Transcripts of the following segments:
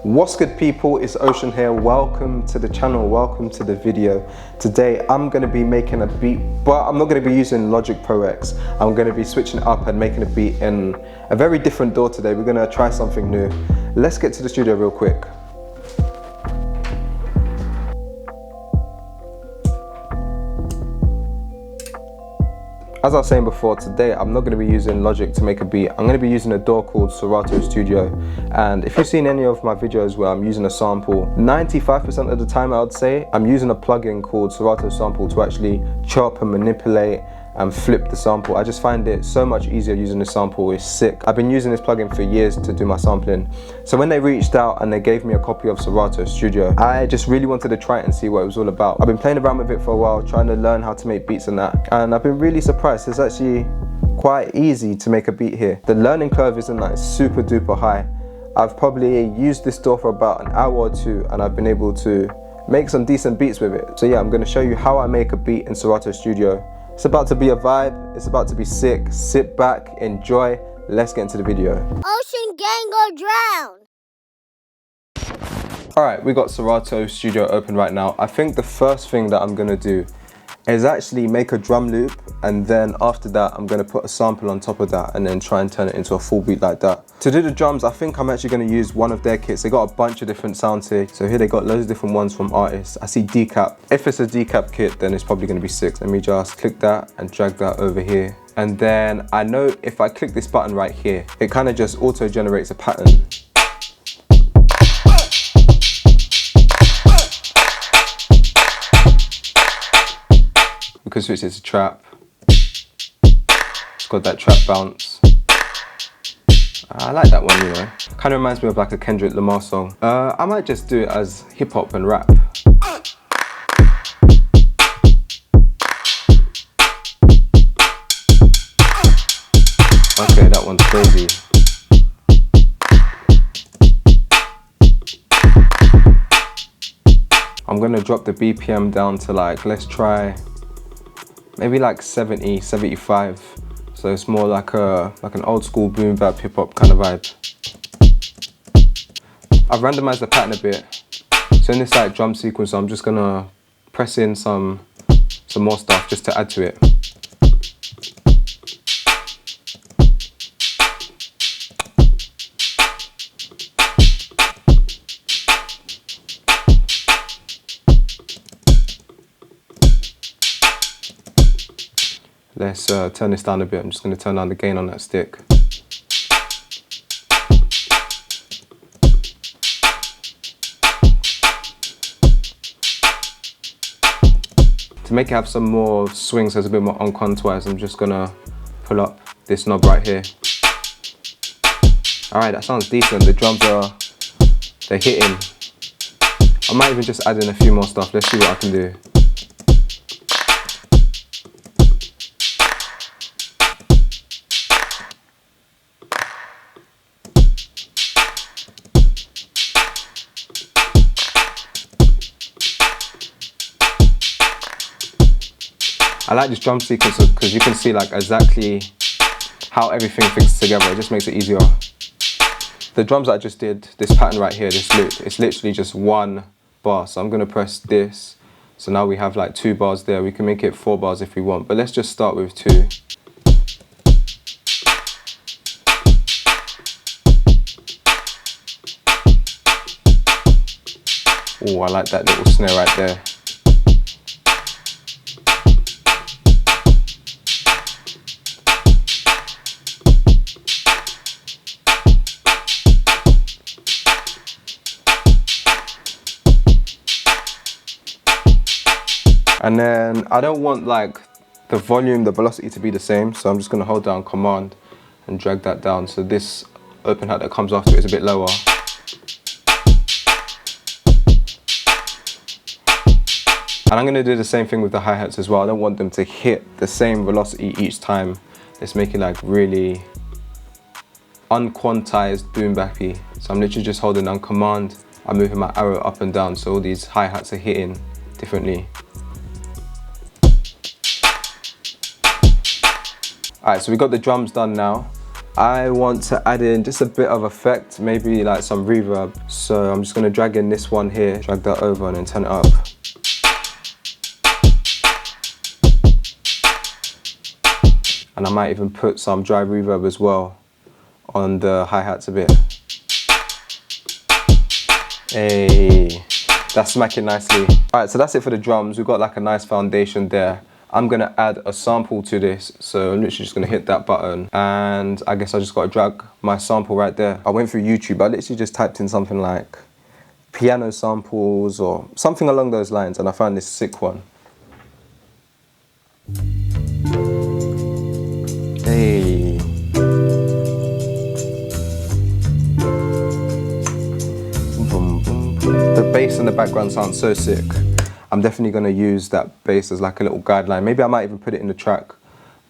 What's good people, it's Ocean here. Welcome to the channel, welcome to the video. Today I'm going to be making a beat, but I'm not going to be using Logic Pro X. I'm going to be switching it up and making a beat in a very different DAW today. We're going to try something new. Let's get to the studio real quick. As I was saying before, today I'm not going to be using Logic to make a beat. I'm going to be using a DAW called Serato Studio. And if you've seen any of my videos where I'm using a sample, 95% of the time I would say I'm using a plugin called Serato Sample to actually chop and manipulate and flip the sample. I just find it so much easier using the sample. It's sick. I've been using this plugin for years to do my sampling. So when they reached out and they gave me a copy of Serato Studio, I just really wanted to try it and see what it was all about. I've been playing around with it for a while, trying to learn how to make beats and that, and I've been really surprised. It's actually quite easy to make a beat here. The learning curve isn't like super duper high. I've probably used this DAW for about an hour or two and I've been able to make some decent beats with it. So yeah, I'm going to show you how I make a beat in Serato Studio. It's about to be a vibe, it's about to be sick. Sit back, enjoy, let's get into the video. Ocean gang go drown! Alright, we got Serato Studio open right now. I think the first thing that I'm gonna do is actually make a drum loop, and then after that I'm gonna put a sample on top of that and then try and turn it into a full beat like that. To do the drums, I think I'm actually gonna use one of their kits. They got a bunch of different sounds here. So here they got loads of different ones from artists. I see decap. If it's a decap kit, then it's probably gonna be sick. Let me just click that and drag that over here. And then I know if I click this button right here, it kind of just auto generates a pattern. We can switch it to trap. It's got that trap bounce. I like that one, you know. Kind of reminds me of like a Kendrick Lamar song. I might just do it as hip hop and rap. Okay, that one's crazy. I'm gonna drop the BPM down to like, let's try maybe like 70, 75. So it's more like an old school boom bap hip hop kind of vibe. I've randomized the pattern a bit. So in this like drum sequence, I'm just gonna press in some more stuff just to add to it. Let's turn this down a bit. I'm just going to turn down the gain on that stick. To make it have some more swings, there's a bit more unquantized, I'm just going to pull up this knob right here. Alright, that sounds decent. The drums they're hitting. I might even just add in a few more stuff. Let's see what I can do. I like this drum sequence because you can see like exactly how everything fits together. It just makes it easier. The drums I just did, this pattern right here, this loop, it's literally just one bar. So I'm gonna press this. So now we have like 2 bars there. We can make it 4 bars if we want, but let's just start with 2. Oh, I like that little snare right there. And then I don't want like the volume, the velocity to be the same, so I'm just gonna hold down Command and drag that down. So this open hat that comes after it is a bit lower. And I'm gonna do the same thing with the hi-hats as well. I don't want them to hit the same velocity each time. Let's make it like really unquantized boom bappy. So I'm literally just holding down Command. I'm moving my arrow up and down, so all these hi-hats are hitting differently. Alright, so we got the drums done now. I want to add in just a bit of effect, maybe like some reverb. So I'm just going to drag in this one here, drag that over and then turn it up. And I might even put some dry reverb as well on the hi-hats a bit. Hey, that's smacking nicely. Alright, so that's it for the drums. We've got like a nice foundation there. I'm gonna add a sample to this, so I'm literally just gonna hit that button, and I guess I just gotta drag my sample right there. I went through YouTube, I literally just typed in something like piano samples or something along those lines, and I found this sick one. Hey. The bass in the background sounds so sick. I'm definitely going to use that bass as like a little guideline. Maybe I might even put it in the track.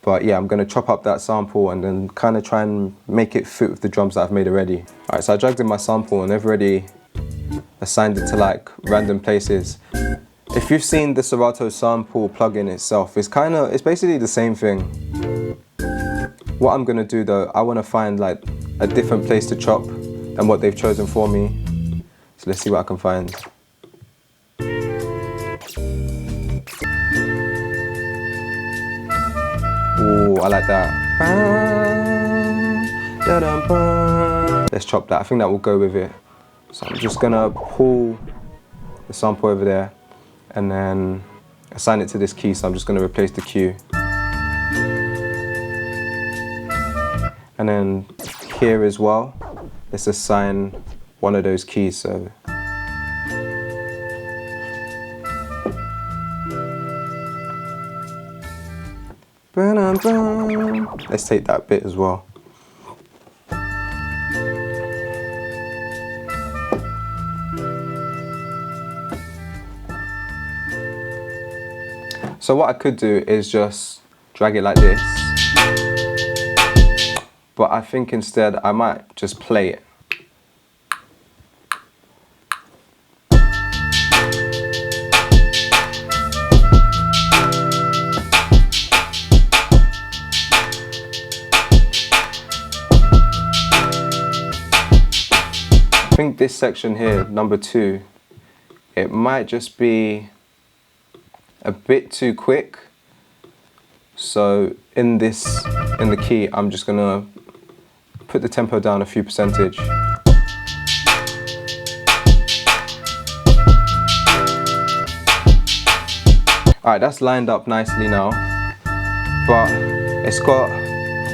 But yeah, I'm going to chop up that sample and then kind of try and make it fit with the drums that I've made already. Alright, so I dragged in my sample and I've already assigned it to like random places. If you've seen the Serato sample plugin itself, it's basically the same thing. What I'm going to do though, I want to find like a different place to chop than what they've chosen for me. So let's see what I can find. Ooh, I like that. Let's chop that. I think that will go with it. So I'm just gonna pull the sample over there and then assign it to this key. So I'm just gonna replace the Q. And then here as well, let's assign one of those keys. So let's take that bit as well. So what I could do is just drag it like this, but I think instead I might just play it. I think this section here, number 2, it might just be a bit too quick. So in the key, I'm just gonna put the tempo down a few percentage. Alright, that's lined up nicely now, but it's got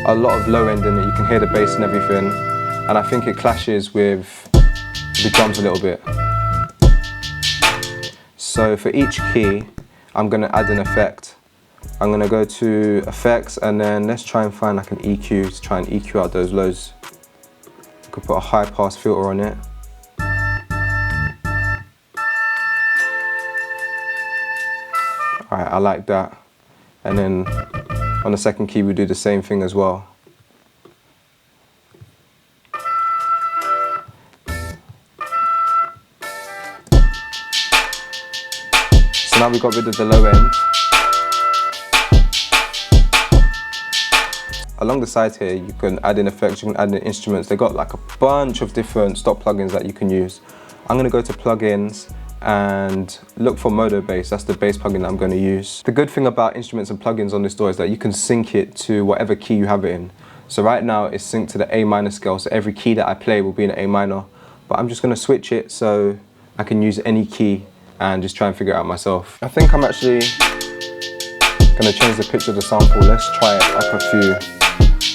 a lot of low end in it. You can hear the bass and everything, and I think it clashes with the drums a little bit. So for each key, I'm going to add an effect. I'm going to go to effects and then let's try and find like an EQ to try and EQ out those lows. I could put a high pass filter on it. Alright, I like that. And then on the second key we do the same thing as well. So now we got rid of the low end. Along the sides here you can add in effects, you can add in instruments. They got like a bunch of different stock plugins that you can use. I'm going to go to plugins and look for Modo Bass. That's the bass plugin that I'm going to use. The good thing about instruments and plugins on this DAW is that you can sync it to whatever key you have it in. So right now it's synced to the A minor scale, so every key that I play will be in A minor. But I'm just going to switch it so I can use any key and just try and figure it out myself. I think I'm actually going to change the pitch of the sample. Let's try it up a few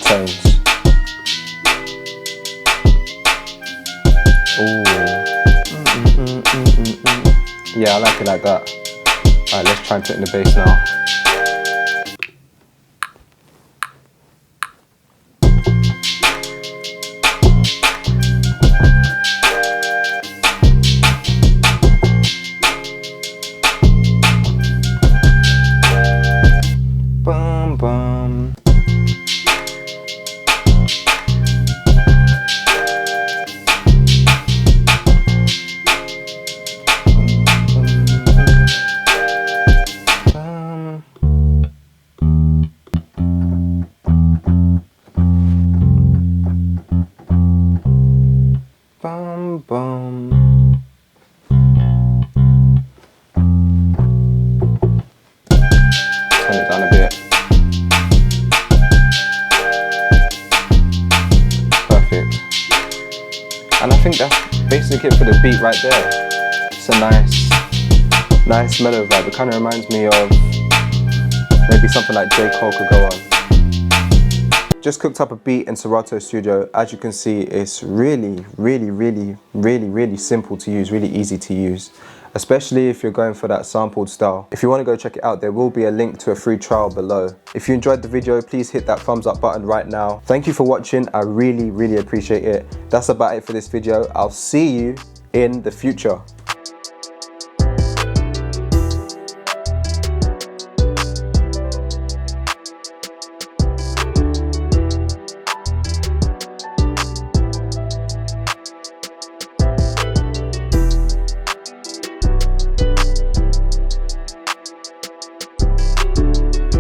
tones. Ooh. Yeah, I like it like that. Alright, let's try and put in the bass now. Bum bum. bum bum. Turn it down a bit. Perfect. And I think that's basically it for the beat right there. It's a nice mellow vibe. It kind of reminds me of maybe something like J. Cole could go on. Just cooked up a beat in Serato Studio. As you can see, it's really simple to use, really easy to use, especially if you're going for that sampled style. If you want to go check it out, there will be a link to a free trial below. If you enjoyed the video, please hit that thumbs up button right now. Thank you for watching. I really appreciate it. That's about it for this video. I'll see you in the future.